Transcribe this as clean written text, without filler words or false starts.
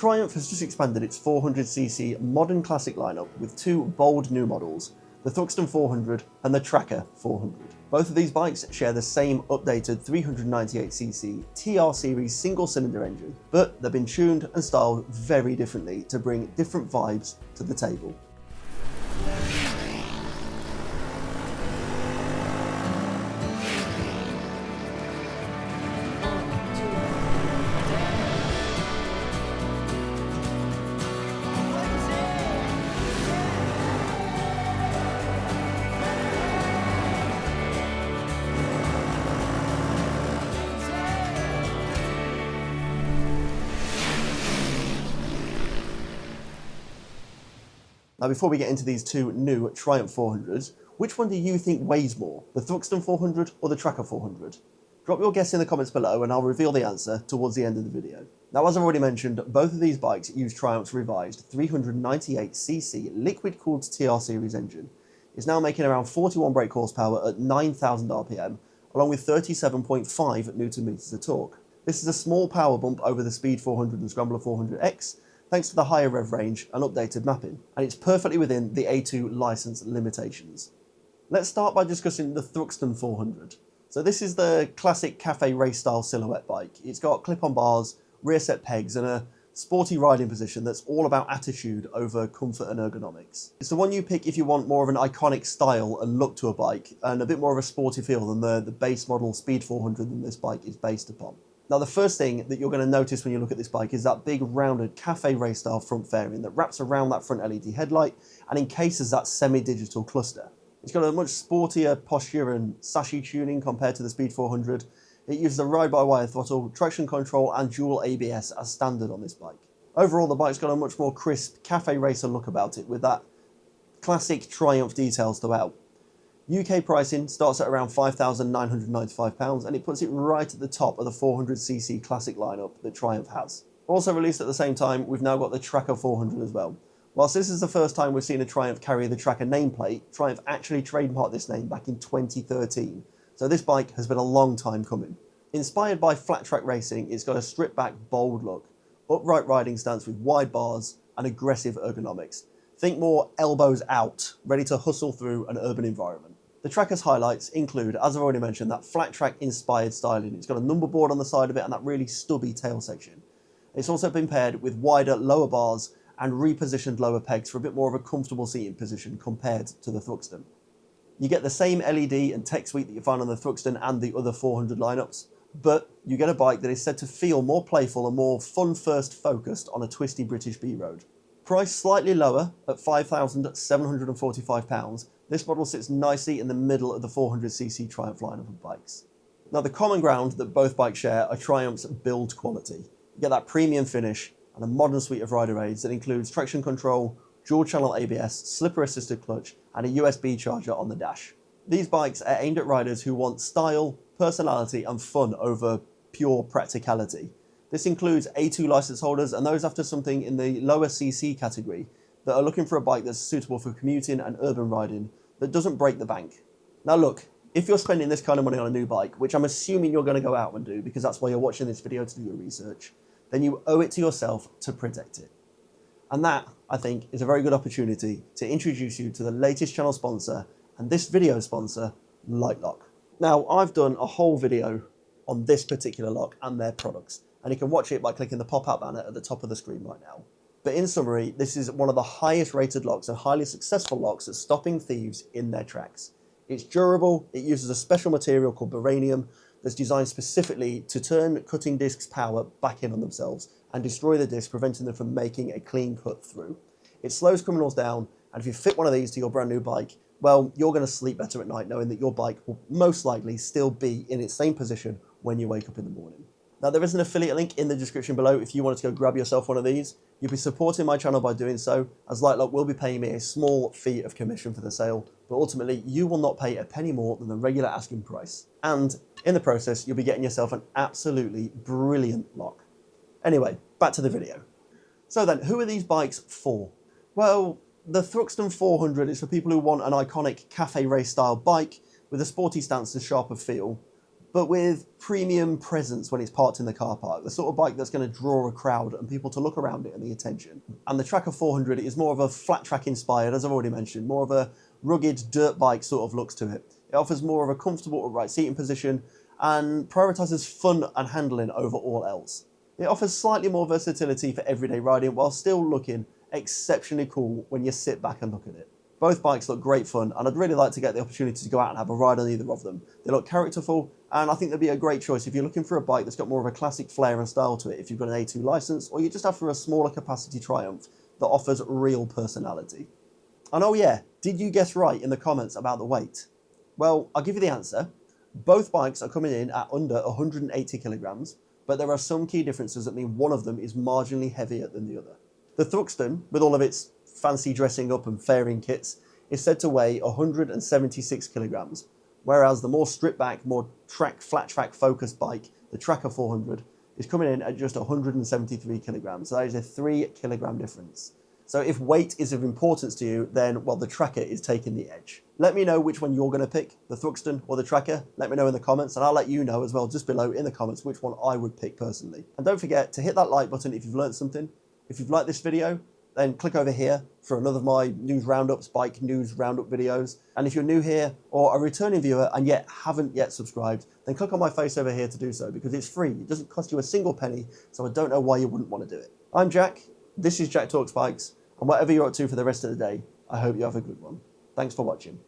Triumph has just expanded its 400cc modern classic lineup with two bold new models, the Thruxton 400 and the Tracker 400. Both of these bikes share the same updated 398cc TR series single-cylinder engine, but they've been tuned and styled very differently to bring different vibes to the table. Now, before we get into these two new Triumph 400s, which one do you think weighs more, the Thruxton 400 or the Tracker 400? Drop your guess in the comments below and I'll reveal the answer towards the end of the video. Now, as I've already mentioned, both of these bikes use Triumph's revised 398cc liquid-cooled TR series engine. It's now making around 41 brake horsepower at 9,000 RPM, along with 37.5 Nm of torque. This is a small power bump over the Speed 400 and Scrambler 400X, thanks to the higher rev range and updated mapping, and it's perfectly within the A2 license limitations. Let's start by discussing the Thruxton 400. So this is the classic cafe race style silhouette bike. It's got clip-on bars, rear set pegs, and a sporty riding position that's all about attitude over comfort and ergonomics. It's the one you pick if you want more of an iconic style and look to a bike, and a bit more of a sporty feel than the base model Speed 400 that this bike is based upon. Now, the first thing that you're going to notice when you look at this bike is that big rounded cafe race style front fairing that wraps around that front LED headlight and encases that semi-digital cluster. It's got a much sportier posture and sassy tuning compared to the Speed 400. It uses a ride-by-wire throttle, traction control and dual ABS as standard on this bike. Overall, the bike's got a much more crisp cafe racer look about it with that classic Triumph details throughout. UK pricing starts at around £5,995 and it puts it right at the top of the 400cc classic lineup that Triumph has. Also released at the same time, we've now got the Tracker 400 as well. Whilst this is the first time we've seen a Triumph carry the Tracker nameplate, Triumph actually trademarked this name back in 2013, so this bike has been a long time coming. Inspired by flat track racing, it's got a stripped back, bold look, upright riding stance with wide bars and aggressive ergonomics. Think more elbows out, ready to hustle through an urban environment. The Tracker's highlights include, as I've already mentioned, that flat track inspired styling. It's got a number board on the side of it and that really stubby tail section. It's also been paired with wider lower bars and repositioned lower pegs for a bit more of a comfortable seating position compared to the Thruxton. You get the same LED and tech suite that you find on the Thruxton and the other 400 lineups, but you get a bike that is said to feel more playful and more fun-first focused on a twisty British B-road. Priced slightly lower at £5,745, this model sits nicely in the middle of the 400cc Triumph lineup of bikes. Now, the common ground that both bikes share are Triumph's build quality. You get that premium finish and a modern suite of rider aids that includes traction control, dual channel ABS, slipper assisted clutch, and a USB charger on the dash. These bikes are aimed at riders who want style, personality, and fun over pure practicality. This includes A2 license holders and those after something in the lower CC category that are looking for a bike that's suitable for commuting and urban riding that doesn't break the bank. Now look, if you're spending this kind of money on a new bike, which I'm assuming you're going to go out and do because that's why you're watching this video to do your research, then you owe it to yourself to protect it. And that, I think, is a very good opportunity to introduce you to the latest channel sponsor and this video sponsor, LiteLok. Now, I've done a whole video on this particular lock and their products, and you can watch it by clicking the pop-up banner at the top of the screen right now. But in summary, this is one of the highest rated locks and highly successful locks at stopping thieves in their tracks. It's durable, it uses a special material called beryllium that's designed specifically to turn cutting discs' power back in on themselves and destroy the disc, preventing them from making a clean cut through. It slows criminals down, and if you fit one of these to your brand new bike, well, you're going to sleep better at night knowing that your bike will most likely still be in its same position when you wake up in the morning. Now, there is an affiliate link in the description below if you wanted to go grab yourself one of these. You'll be supporting my channel by doing so, as LiteLok will be paying me a small fee of commission for the sale, but ultimately you will not pay a penny more than the regular asking price. And in the process, you'll be getting yourself an absolutely brilliant lock. Anyway, back to the video. So then, who are these bikes for? Well, the Thruxton 400 is for people who want an iconic cafe race style bike with a sporty stance and sharper feel, but with premium presence when it's parked in the car park, the sort of bike that's going to draw a crowd and people to look around it and the attention. And the Tracker 400 is more of a flat track inspired, as I've already mentioned, more of a rugged dirt bike sort of looks to it. It offers more of a comfortable upright seating position and prioritises fun and handling over all else. It offers slightly more versatility for everyday riding while still looking exceptionally cool when you sit back and look at it. Both bikes look great fun, and I'd really like to get the opportunity to go out and have a ride on either of them. They look characterful, and I think they'd be a great choice if you're looking for a bike that's got more of a classic flair and style to it, if you've got an A2 licence, or you're just after a smaller capacity Triumph that offers real personality. And oh yeah, did you guess right in the comments about the weight? Well, I'll give you the answer. Both bikes are coming in at under 180 kilograms, but there are some key differences that mean one of them is marginally heavier than the other. The Thruxton, with all of its fancy dressing up and fairing kits, is said to weigh 176 kilograms, whereas the more stripped back, more flat track focused bike, the Tracker 400, is coming in at just 173 kilograms. So that is a 3 kilogram difference. So if weight is of importance to you, then, well, the Tracker is taking the edge. Let me know which one you're going to pick, the Thruxton or the Tracker. Let me know in the comments, and I'll let you know as well just below in the comments which one I would pick personally. And don't forget to hit that like button if you've learned something. If you've liked this video, then click over here for another of my news roundups, bike news roundup videos. And if you're new here or a returning viewer and yet haven't yet subscribed, then click on my face over here to do so, because it's free. It doesn't cost you a single penny, so I don't know why you wouldn't want to do it. I'm Jack, this is Jack Talks Bikes, and whatever you're up to for the rest of the day, I hope you have a good one. Thanks for watching.